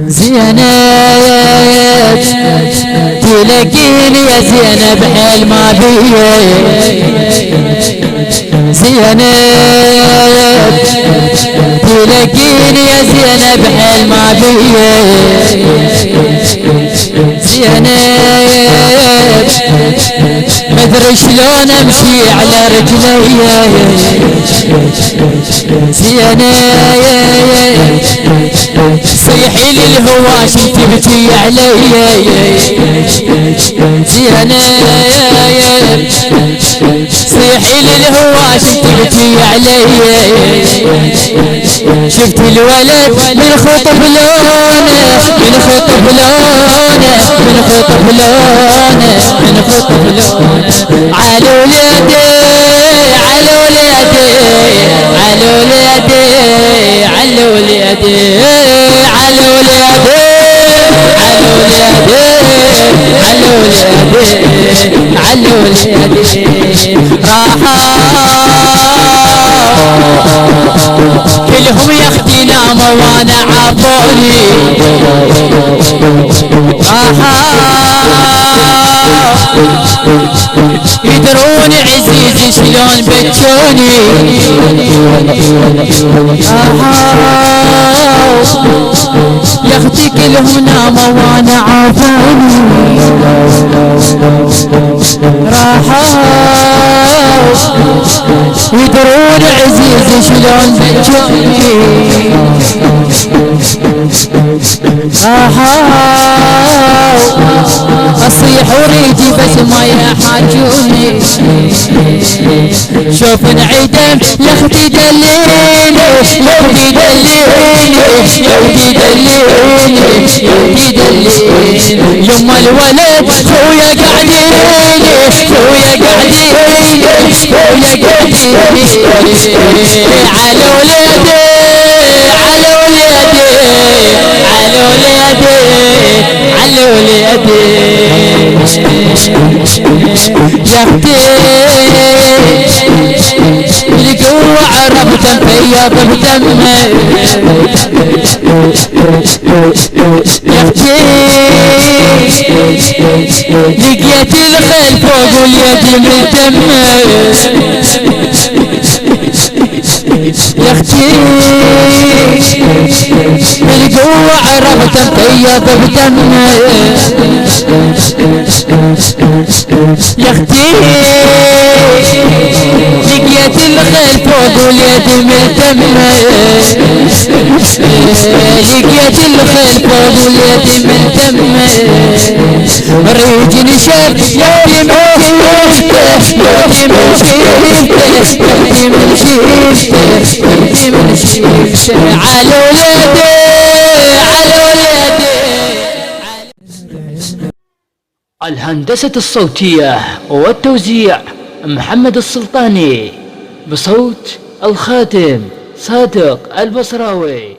زينب تلاقيني يا زينب حيل ما بيه. زينب تلاقيني يا زينب حيل ما بيه. زينب مدري شلون امشي على رجلي. زينب صيحي للهواش تبكي علي. زينب صيحي للهواش تبكي علي. شفت الولد من خطب لونه، من خطب لونه، من خطب لونه، من خطب لونه. على ولادي على ولادي على ولادي على ولادي على ولادي على ولادي على ولادي على ولادي. كلهم ياخدي ناموا وانا عطوني. يدرون عزيزي شلون بكوني. ياخدي كلهم ناموا وانا عطوني. يدرون عزيزي شلون بكوني. اصيح وريدي بس ما يحاجوني. شوف انعدم يا اختي دليني، يا اختي دليني، يا اختي دليني، يا اختي دليني. يما الولد خويا قاعدين، خويا قاعدين، خويا قاعدين على ولادي على ولادي على ولادي على ولادي. يا اختي القوة عرفت فيا بدم. يا اختي لقيت الخيل فوق واليد ملتم. يا اختي القوة عرفت فيا بدم. يا اختي لقيت الخيل فوق واليد ملتم. لقيت الخيل فوق واليد ملتم. ريج نشف يدي من شيفته، يدي من شيفته، يدي من شيفته، يدي من شيفته. على ولادي على ولادي. الهندسة الصوتية والتوزيع محمد السلطاني، بصوت الخادم صادق البصراوي.